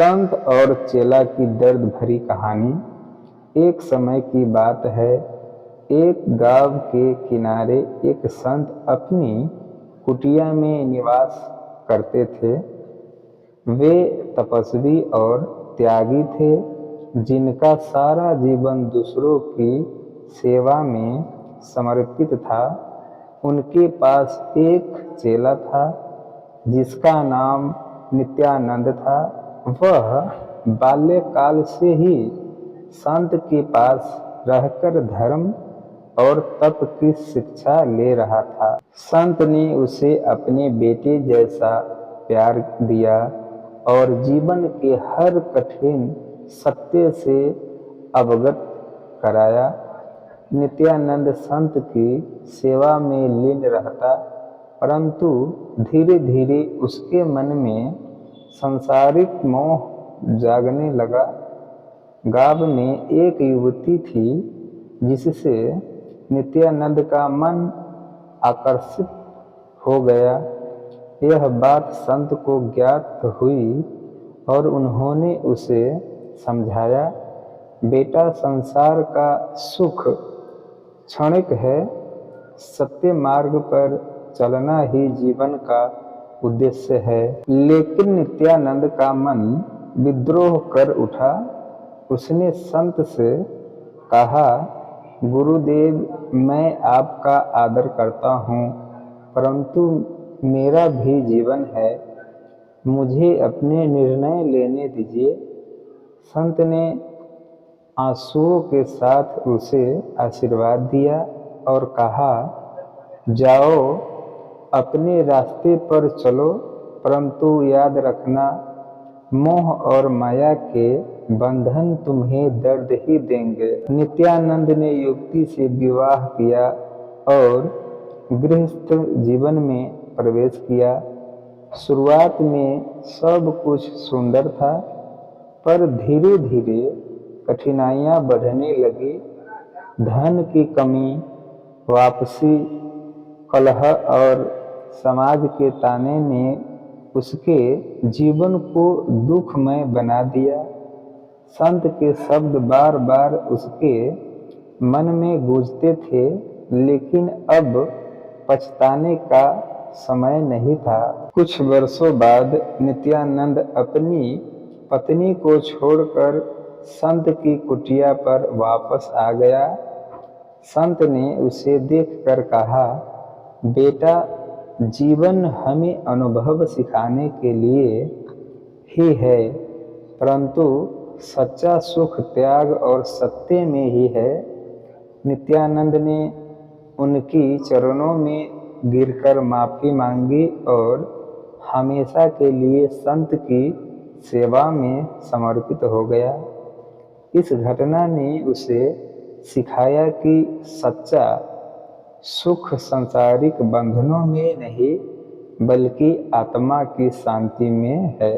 संत और चेला की दर्द भरी कहानी। एक समय की बात है, एक गांव के किनारे एक संत अपनी कुटिया में निवास करते थे। वे तपस्वी और त्यागी थे, जिनका सारा जीवन दूसरों की सेवा में समर्पित था। उनके पास एक चेला था, जिसका नाम नित्यानंद था। वह बाल्यकाल से ही संत के पास रहकर धर्म और तप की शिक्षा ले रहा था। संत ने उसे अपने बेटे जैसा प्यार दिया और जीवन के हर कठिन सत्य से अवगत कराया। नित्यानंद संत की सेवा में लीन रहता, परंतु धीरे धीरे उसके मन में सांसारिक मोह जागने लगा। गांव में एक युवती थी, जिससे नित्यानंद का मन आकर्षित हो गया। यह बात संत को ज्ञात हुई और उन्होंने उसे समझाया, बेटा, संसार का सुख क्षणिक है, सत्य मार्ग पर चलना ही जीवन का उद्देश्य है। लेकिन नित्यानंद का मन विद्रोह कर उठा। उसने संत से कहा, गुरुदेव, मैं आपका आदर करता हूँ, परंतु मेरा भी जीवन है, मुझे अपने निर्णय लेने दीजिए। संत ने आंसुओं के साथ उसे आशीर्वाद दिया और कहा, जाओ, अपने रास्ते पर चलो, परंतु याद रखना, मोह और माया के बंधन तुम्हें दर्द ही देंगे। नित्यानंद ने युवती से विवाह किया और गृहस्थ जीवन में प्रवेश किया। शुरुआत में सब कुछ सुंदर था, पर धीरे धीरे कठिनाइयां बढ़ने लगी। धन की कमी, वापसी, कलह और समाज के ताने ने उसके जीवन को दुखमय बना दिया। संत के शब्द बार बार उसके मन में गूंजते थे, लेकिन अब पछताने का समय नहीं था। कुछ वर्षों बाद नित्यानंद अपनी पत्नी को छोड़कर संत की कुटिया पर वापस आ गया। संत ने उसे देखकर कहा, बेटा, जीवन हमें अनुभव सिखाने के लिए ही है, परंतु सच्चा सुख त्याग और सत्य में ही है। नित्यानंद ने उनकी चरणों में गिरकर माफी मांगी और हमेशा के लिए संत की सेवा में समर्पित हो गया। इस घटना ने उसे सिखाया कि सच्चा सुख सांसारिक बंधनों में नहीं, बल्कि आत्मा की शांति में है।